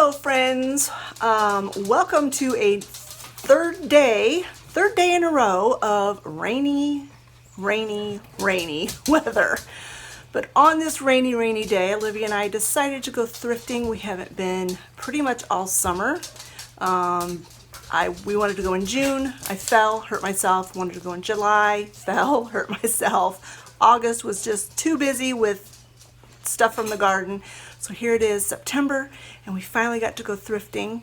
Hello friends, welcome to a third day in a row of rainy weather. But on this rainy day, Olivia and I decided to go thrifting. We haven't been pretty much all summer. We wanted to go in June. I fell, hurt myself. Wanted to go in July, fell, hurt myself. August was just too busy with stuff from the garden. So here it is, September, and we finally got to go thrifting.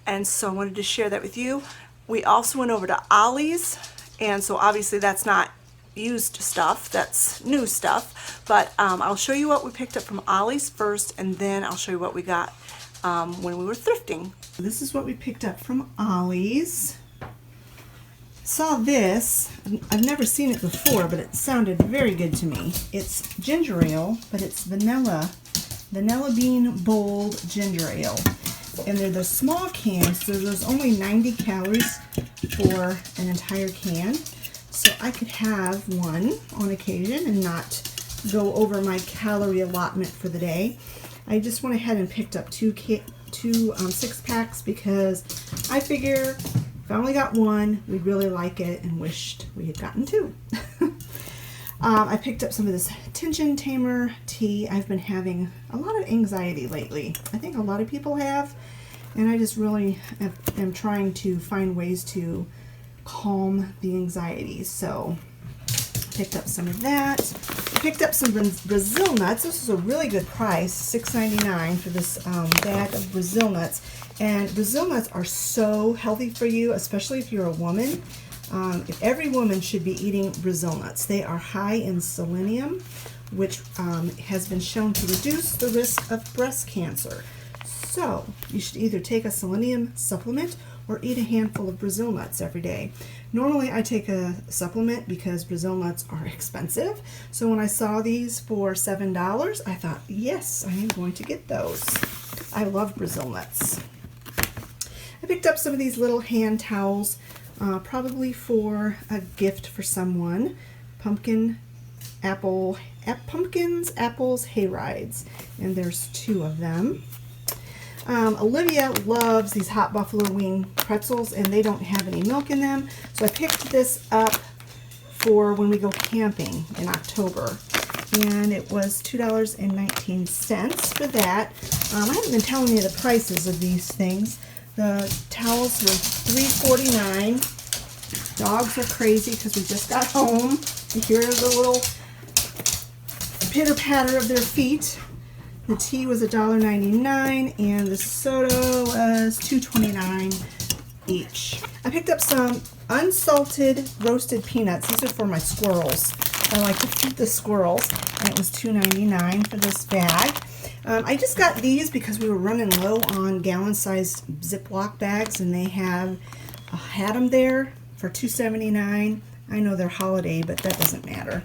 And so I wanted to share that with you. We also went over to Ollie's, and so obviously that's not used stuff, that's new stuff. But I'll show you what we picked up from Ollie's first, and then I'll show you what we got when we were thrifting. This is what we picked up from Ollie's. Saw this. I've never seen it before, but it sounded very good to me. It's ginger ale, but it's vanilla bean bold ginger ale. And they're the small cans, so there's only 90 calories for an entire can. So I could have one on occasion and not go over my calorie allotment for the day. I just went ahead and picked up two 6-packs because I figure if I only got one, we'd really like it and wished we had gotten two. I picked up some of this tension tamer tea. I've been having a lot of anxiety lately. I think a lot of people have, and I just really am trying to find ways to calm the anxiety. So picked up some of that. I picked up some Brazil nuts. This is a really good price, $6.99 for this bag of Brazil nuts. And Brazil nuts are so healthy for you, especially if you're a woman. Every woman should be eating Brazil nuts. They are high in selenium, which has been shown to reduce the risk of breast cancer. So you should either take a selenium supplement or eat a handful of Brazil nuts every day. Normally I take a supplement because Brazil nuts are expensive. So when I saw these for $7, I thought, yes, I am going to get those. I love Brazil nuts. I picked up some of these little hand towels, probably for a gift for someone. Pumpkins, apples, hayrides, and there's 2 of them. Olivia loves these hot buffalo wing pretzels, and they don't have any milk in them, so I picked this up for when we go camping in October, and it was $2.19 for that. I haven't been telling you the prices of these things. The towels were $3.49. Dogs are crazy because we just got home. You hear the little pitter-patter of their feet. The tea was $1.99 and the soda was $2.29 each. I picked up some unsalted roasted peanuts. These are for my squirrels. I like to feed the squirrels, and it was $2.99 for this bag. I just got these because we were running low on gallon-sized Ziploc bags, and they had them there for $2.79. I know they're holiday, but that doesn't matter.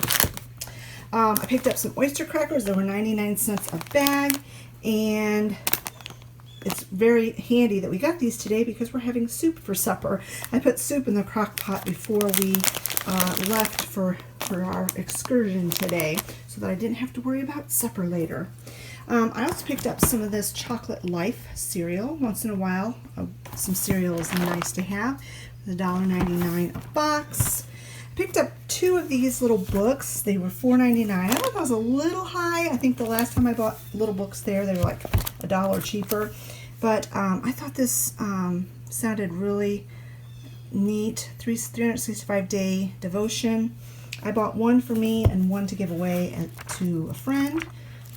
I picked up some Oyster Crackers. They were 99 cents a bag, and it's very handy that we got these today because we're having soup for supper. I put soup in the crock pot before we left for our excursion today so that I didn't have to worry about supper later. I also picked up some of this Chocolate Life cereal. Once in a while, some cereal is nice to have. $1.99 a box. Picked up 2 of these little books. They were $4.99. I thought that was a little high. I think the last time I bought little books there, they were like $1 cheaper. But I thought this sounded really neat. 365-day devotion. I bought one for me and one to give away to a friend.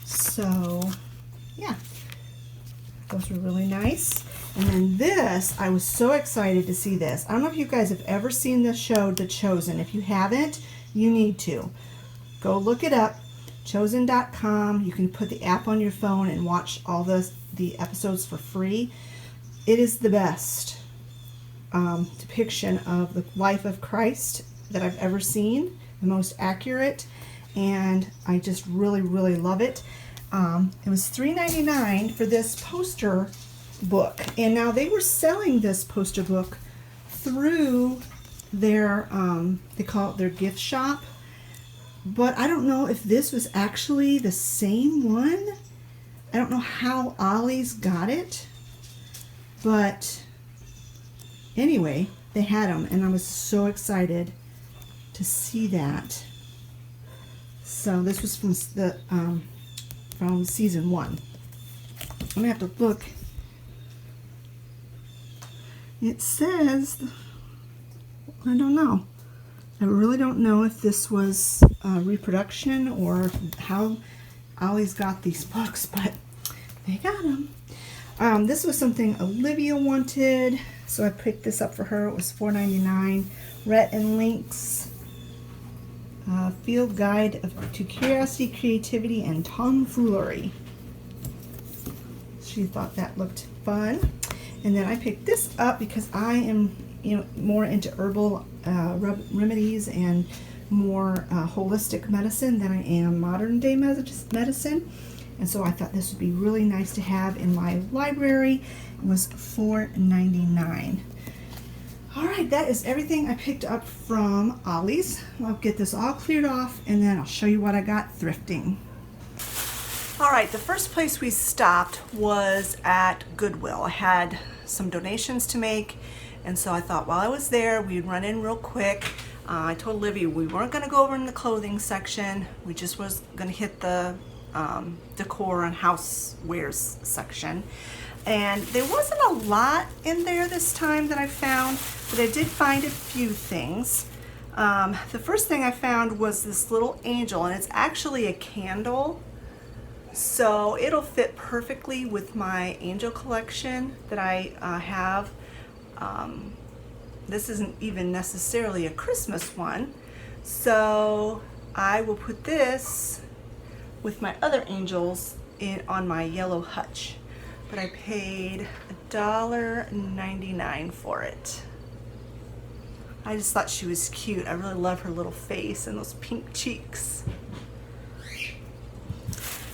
So, yeah, those were really nice. And then this, I was so excited to see this. I don't know if you guys have ever seen this show, The Chosen. If you haven't, you need to. Go look it up, chosen.com. You can put the app on your phone and watch all the episodes for free. It is the best depiction of the life of Christ that I've ever seen, the most accurate, and I just really, really love it. It was $3.99 for this poster book, and now they were selling this poster book through their they call it their gift shop, but I don't know if this was actually the same one. I don't know how Ollie's got it. But anyway, they had them, and I was so excited to see that. So this was from season 1. I'm gonna have to look. It says, I don't know. I really don't know if this was reproduction or how Ollie's got these books, but they got them. This was something Olivia wanted, so I picked this up for her. It was $4.99. Rhett and Link's Field Guide to Curiosity, Creativity, and Tomfoolery. She thought that looked fun. And then I picked this up because I am, more into herbal remedies and more holistic medicine than I am modern day medicine. And so I thought this would be really nice to have in my library. It was $4.99. All right, that is everything I picked up from Ollie's. I'll get this all cleared off, and then I'll show you what I got thrifting. All right, the first place we stopped was at Goodwill. I had some donations to make, and so I thought while I was there, we'd run in real quick. I told Olivia we weren't gonna go over in the clothing section. We just was gonna hit the decor and housewares section. And there wasn't a lot in there this time that I found, but I did find a few things. The first thing I found was this little angel, and it's actually a candle. So it'll fit perfectly with my angel collection that I have. This isn't even necessarily a Christmas one. So I will put this with my other angels on my yellow hutch. But I paid $1.99 for it. I just thought she was cute. I really love her little face and those pink cheeks.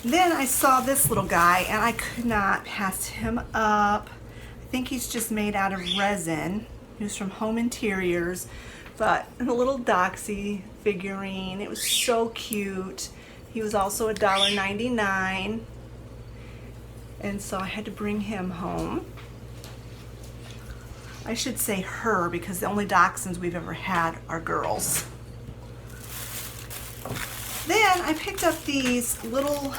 Then I saw this little guy and I could not pass him up. I think he's just made out of resin. He was from Home Interiors, but a little Doxy figurine. It was so cute. He was also $1.99. And so I had to bring him home. I should say her because the only dachshunds we've ever had are girls. Then I picked up these little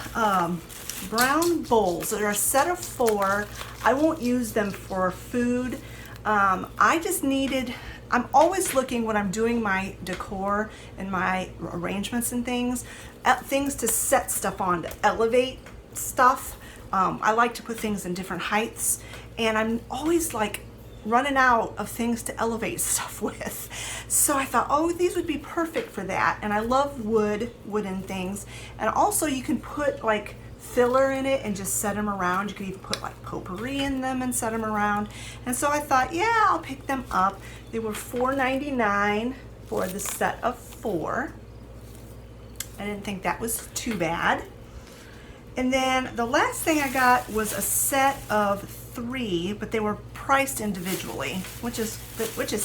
brown bowls. They're a set of 4. I won't use them for food. I just needed, I'm always looking when I'm doing my decor and my arrangements and things, at things to set stuff on, to elevate stuff. I like to put things in different heights, and I'm always like running out of things to elevate stuff with. So I thought, oh, these would be perfect for that. And I love wooden things. And also you can put like filler in it and just set them around. You can even put like potpourri in them and set them around. And so I thought, yeah, I'll pick them up. They were $4.99 for the set of 4. I didn't think that was too bad. And then the last thing I got was a set of 3, but they were priced individually, which is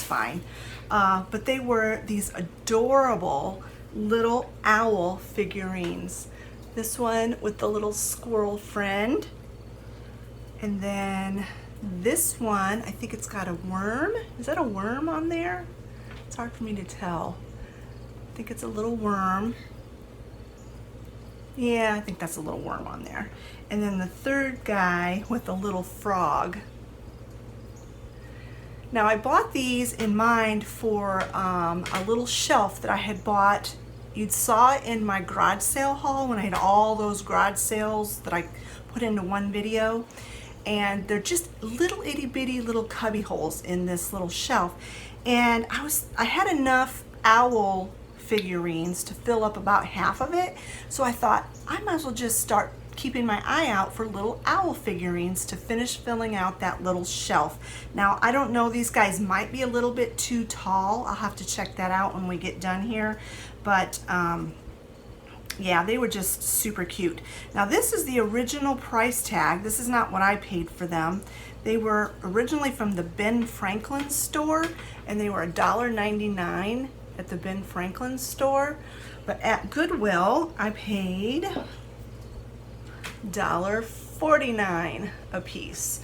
fine. But they were these adorable little owl figurines. This one with the little squirrel friend. And then this one, I think it's got a worm. Is that a worm on there? It's hard for me to tell. I think it's a little worm. Yeah, I think that's a little worm on there. And then the third guy with a little frog. Now I bought these in mind for a little shelf that I had bought. You saw it in my garage sale haul when I had all those garage sales that I put into one video. And they're just little itty bitty little cubby holes in this little shelf. And I had enough owl figurines to fill up about half of it. So I thought I might as well just start keeping my eye out for little owl figurines to finish filling out that little shelf. Now I don't know, these guys might be a little bit too tall. I'll have to check that out when we get done here. But yeah, they were just super cute. Now this is the original price tag. This is not what I paid for them. They were originally from the Ben Franklin store, and they were $1.99 at the Ben Franklin store. But at Goodwill, I paid $1.49 a piece.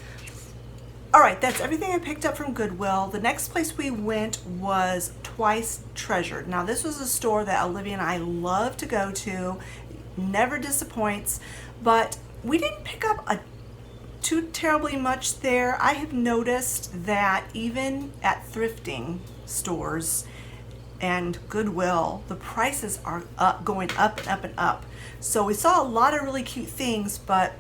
All right, that's everything I picked up from Goodwill. The next place we went was Twice Treasured. Now this was a store that Olivia and I love to go to, never disappoints, but we didn't pick up too terribly much there. I have noticed that even at thrifting stores and Goodwill, the prices are going up and up and up. So we saw a lot of really cute things, but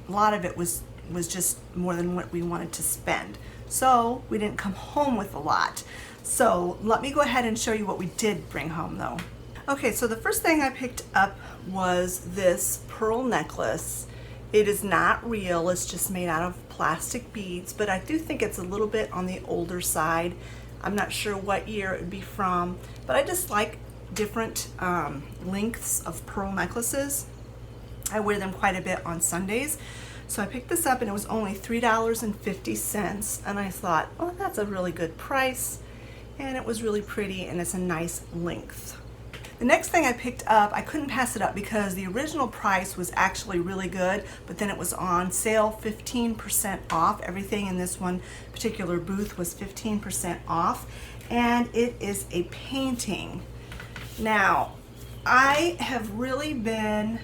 a lot of it was just more than what we wanted to spend. So we didn't come home with a lot. So let me go ahead and show you what we did bring home though. Okay, so the first thing I picked up was this pearl necklace. It is not real, it's just made out of plastic beads, but I do think it's a little bit on the older side. I'm not sure what year it would be from, but I just like different lengths of pearl necklaces. I wear them quite a bit on Sundays. So I picked this up and it was only $3.50, and I thought, oh, that's a really good price, and it was really pretty and it's a nice length. The next thing I picked up, I couldn't pass it up because the original price was actually really good, but then it was on sale 15% off. Everything in this one particular booth was 15% off, and it is a painting. Now, I have really been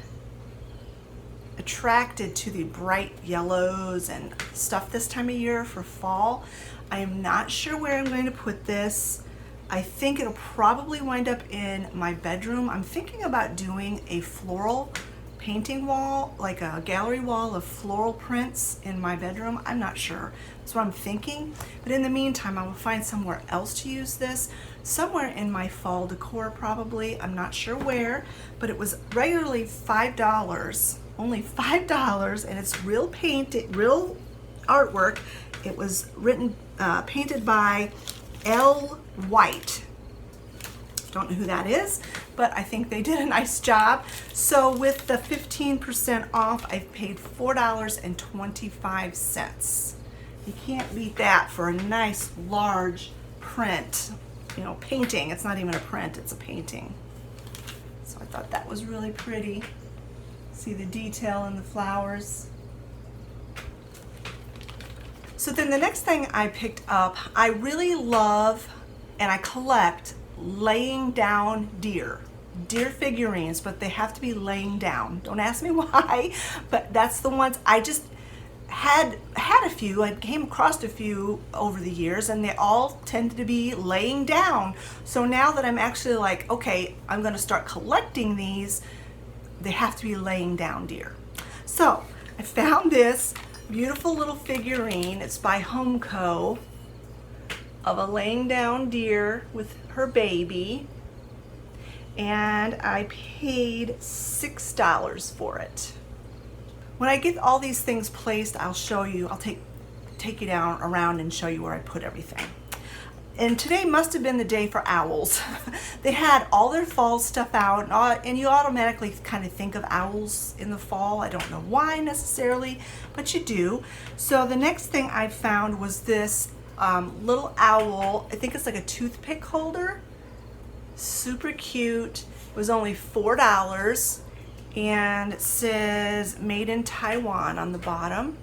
attracted to the bright yellows and stuff this time of year for fall. I am not sure where I'm going to put this. I think it'll probably wind up in my bedroom. I'm thinking about doing a floral painting wall, like a gallery wall of floral prints in my bedroom. I'm not sure. That's what I'm thinking. But in the meantime, I will find somewhere else to use this. Somewhere in my fall decor probably. I'm not sure where, but it was regularly $5. Only $5, and it's real real artwork. It was painted by L. White. Don't know who that is, but I think they did a nice job. So with the 15% off, I've paid $4.25. You can't beat that for a nice large print, you know, painting. It's not even a print, it's a painting. So I thought that was really pretty. See the detail in the flowers. So then the next thing I picked up, I really love and I collect laying down deer figurines, but they have to be laying down. Don't ask me why, but that's the ones I just had a few. I came across a few over the years, and they all tended to be laying down. So now that I'm actually like, okay, I'm gonna start collecting these, they have to be laying down deer. So I found this beautiful little figurine. It's by Homeco, of a laying down deer with her baby, and I paid $6 for it. When I get all these things placed, I'll show you. I'll take you down around and show you where I put everything. And today must have been the day for owls. They had all their fall stuff out, and you automatically kind of think of owls in the fall. I don't know why necessarily, but you do. So the next thing I found was this little owl. I think it's like a toothpick holder. Super cute. It was only $4, and it says made in Taiwan on the bottom.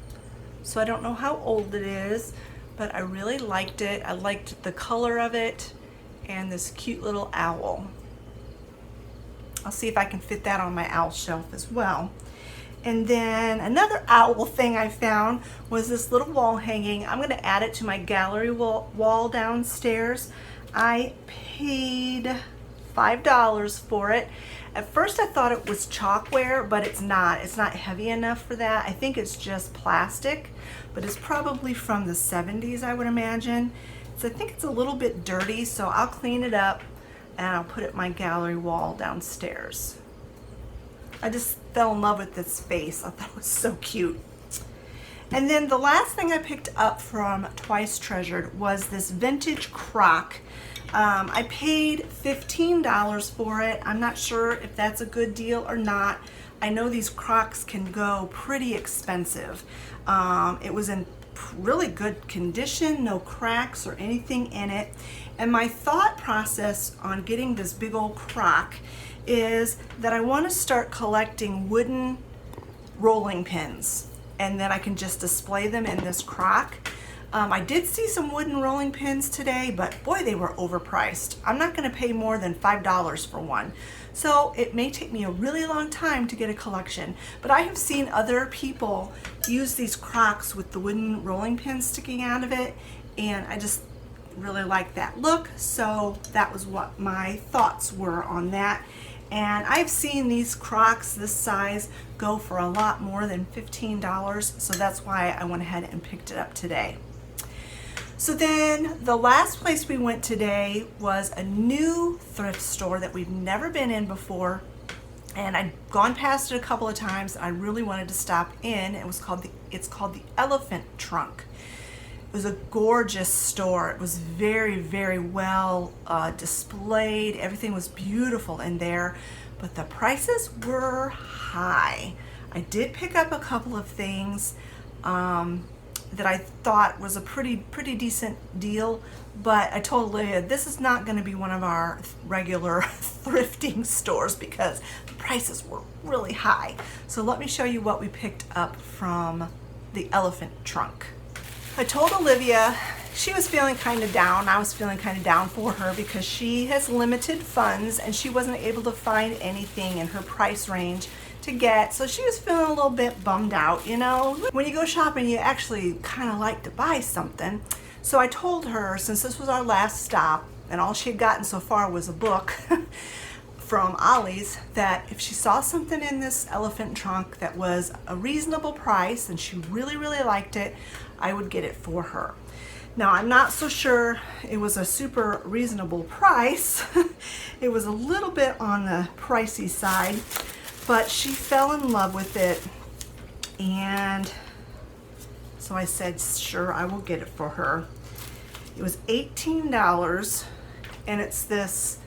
So I don't know how old it is, but I really liked it. I liked the color of it and this cute little owl. I'll see if I can fit that on my owl shelf as well. And then another owl thing I found was this little wall hanging. I'm gonna add it to my gallery wall downstairs. I paid $5 for it. At first I thought it was chalkware, but it's not. It's not heavy enough for that. I think it's just plastic, but it's probably from the 70s, I would imagine. So I think it's a little bit dirty, so I'll clean it up and I'll put it in my gallery wall downstairs. I just fell in love with this face. I thought it was so cute. And then the last thing I picked up from Twice Treasured was this vintage Croc. I paid $15 for it. I'm not sure if that's a good deal or not. I know these Crocs can go pretty expensive. It was in really good condition, no cracks or anything in it. And my thought process on getting this big old Croc is that I want to start collecting wooden rolling pins, and then I can just display them in this Croc. I did see some wooden rolling pins today, but boy, they were overpriced. I'm not going to pay more than $5 for one. So it may take me a really long time to get a collection, but I have seen other people use these Crocs with the wooden rolling pins sticking out of it, and I just really like that look. So that was what my thoughts were on that. And I've seen these Crocs this size go for a lot more than $15, so that's why I went ahead and picked it up today. So then the last place we went today was a new thrift store that we've never been in before, and I'd gone past it a couple of times. I really wanted to stop in. It's called the Elephant Trunk. It was a gorgeous store. It was very, very well displayed. Everything was beautiful in there, but the prices were high. I did pick up a couple of things that I thought was a pretty decent deal, but I told Olivia this is not going to be one of our regular thrifting stores because the prices were really high. So let me show you what we picked up from the Elephant Trunk. I told Olivia she was feeling kind of down. I was feeling kind of down for her because she has limited funds and she wasn't able to find anything in her price range to get. So she was feeling a little bit bummed out, you know. When you go shopping, you actually kind of like to buy something. So I told her, since this was our last stop and all she had gotten so far was a book from Ollie's, that if she saw something in this Elephant Trunk that was a reasonable price and she really liked it, I would get it for her. Now, I'm not so sure it was a super reasonable price. It was a little bit on the pricey side, but she fell in love with it, and so I said, sure, I will get it for her. It was $18, and it's this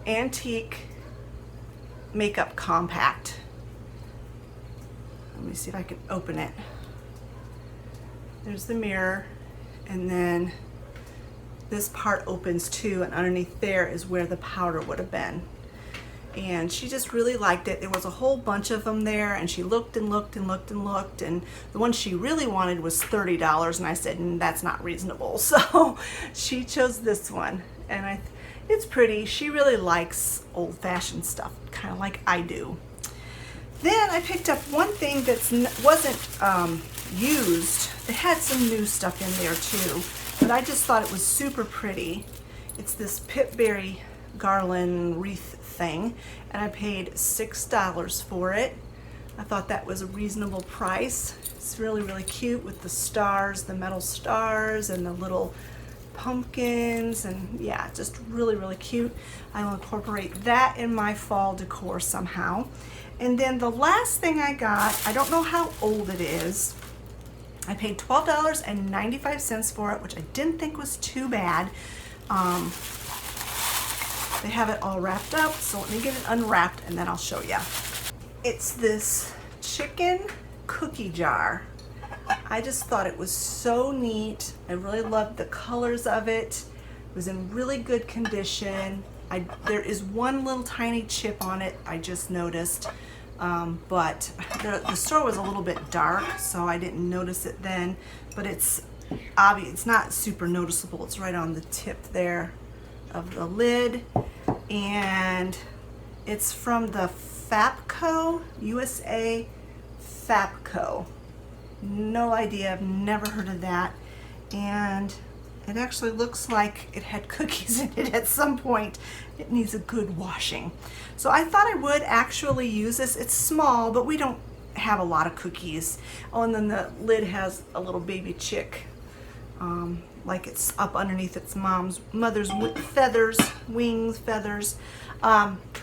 antique makeup compact. Let me see if I can open it. There's the mirror, and then this part opens too, and underneath there is where the powder would have been. And she just really liked it. There was a whole bunch of them there, and she looked and looked and looked and looked, and the one she really wanted was $30, and I said, that's not reasonable. So she chose this one, and it's pretty. She really likes old-fashioned stuff, kind of like I do. Then I picked up one thing that wasn't used. It had some new stuff in there too, but I just thought it was super pretty. It's this Pipberry Garland wreath thing, and I paid $6 for it. I thought that was a reasonable price. It's really cute with the stars, the metal stars, and the little pumpkins, and yeah, just really cute. I will incorporate that in my fall decor somehow. And then the last thing I got, I don't know how old it is. I paid $12.95 for it, which I didn't think was too bad. They have it all wrapped up, so let me get it unwrapped and then I'll show you. It's this chicken cookie jar. I just thought it was so neat. I really loved the colors of it. It was in really good condition. There is one little tiny chip on it, I just noticed. But the store was a little bit dark, so I didn't notice it then. But it's obvious, it's not super noticeable. It's right on the tip there of the lid. And it's from the Fapco, USA Fapco. No idea, I've never heard of that. And it actually looks like it had cookies in it at some point. It needs a good washing. So I thought I would actually use this. It's small, but we don't have a lot of cookies. Oh, and then the lid has a little baby chick, like it's up underneath its mother's feathers, wings, feathers.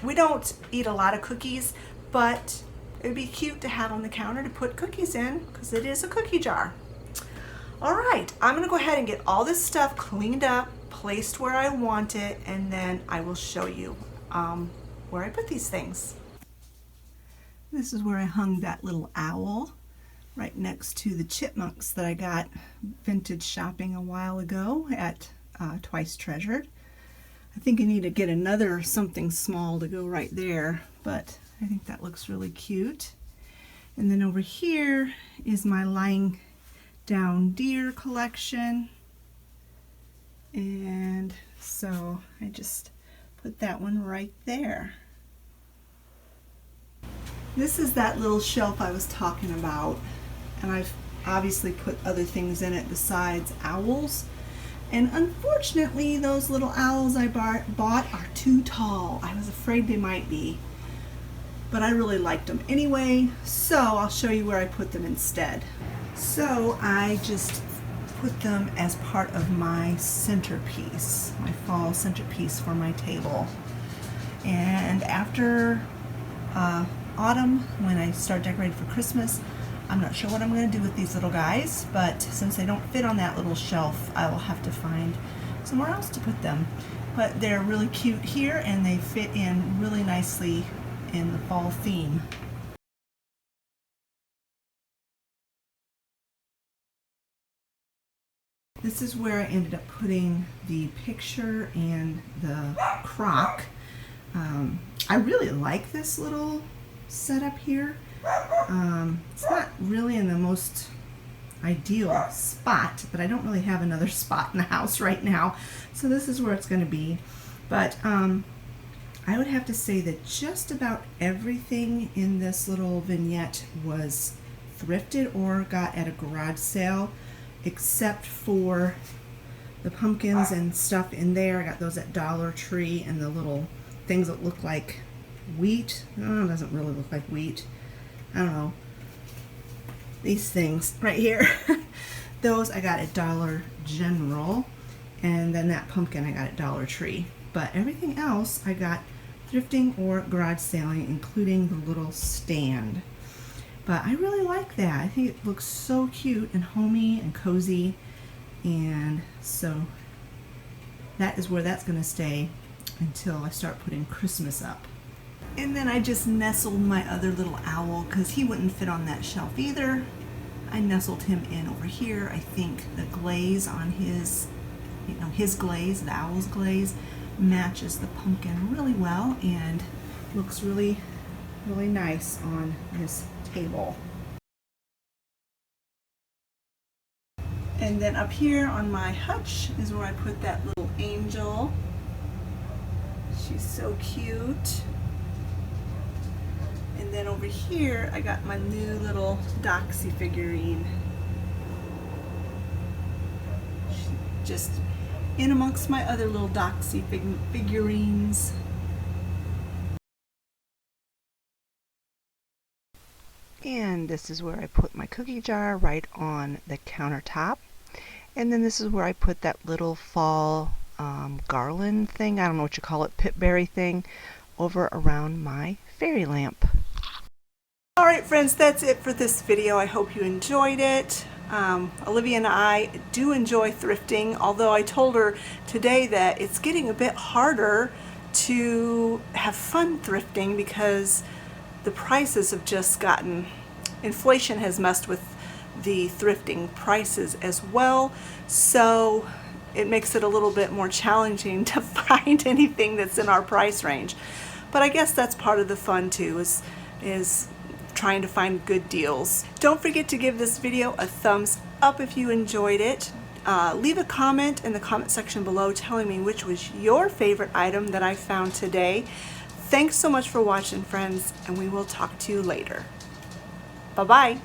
We don't eat a lot of cookies, but it'd be cute to have on the counter to put cookies in, because it is a cookie jar. All right, I'm gonna go ahead and get all this stuff cleaned up, placed where I want it, and then I will show you where I put these things. This is where I hung that little owl, right next to the chipmunks that I got vintage shopping a while ago at Twice Treasured. I think I need to get another something small to go right there, but I think that looks really cute. And then over here is my lying down deer collection. And so I just put that one right there. This is that little shelf I was talking about, and I've obviously put other things in it besides owls. And unfortunately, those little owls I bought are too tall. I was afraid they might be, but I really liked them anyway, so I'll show you where I put them instead. So I just put them as part of my centerpiece, my fall centerpiece for my table. And after autumn, when I start decorating for Christmas, I'm not sure what I'm going to do with these little guys, but since they don't fit on that little shelf, I will have to find somewhere else to put them. But they're really cute here, and they fit in really nicely in the fall theme. This is where I ended up putting the picture and the croc. I really like this little setup here. It's not really in the most ideal spot, but I don't really have another spot in the house right now, so this is where it's going to be. But I would have to say that just about everything in this little vignette was thrifted or got at a garage sale, except for the pumpkins and stuff in there. I got those at Dollar Tree, and the little things that look like wheat. Oh, it doesn't really look like wheat. I don't know. These things right here. Those I got at Dollar General, and then that pumpkin I got at Dollar Tree. But everything else I got thrifting or garage selling, including the little stand. But I really like that. I think it looks so cute and homey and cozy, and so that is where that's going to stay until I start putting Christmas up. And then I just nestled my other little owl because he wouldn't fit on that shelf either. I nestled him in over here. I think the glaze on his, his glaze, the owl's glaze, matches the pumpkin really well and looks really, really nice on this table. And then up here on my hutch is where I put that little angel. She's so cute. And then over here, I got my new little Doxy figurine. She's just in amongst my other little Doxy figurines. And this is where I put my cookie jar, right on the countertop. And then this is where I put that little fall garland thing, I don't know what you call it, pipberry thing, over around my fairy lamp. Alright friends, that's it for this video. I hope you enjoyed it. Olivia and I do enjoy thrifting, although I told her today that it's getting a bit harder to have fun thrifting because the prices have just gotten, inflation has messed with the thrifting prices as well, so it makes it a little bit more challenging to find anything that's in our price range. But I guess that's part of the fun too, is trying to find good deals. Don't forget to give this video a thumbs up if you enjoyed it. Leave a comment in the comment section below telling me which was your favorite item that I found today. Thanks so much for watching, friends, and we will talk to you later. Bye-bye.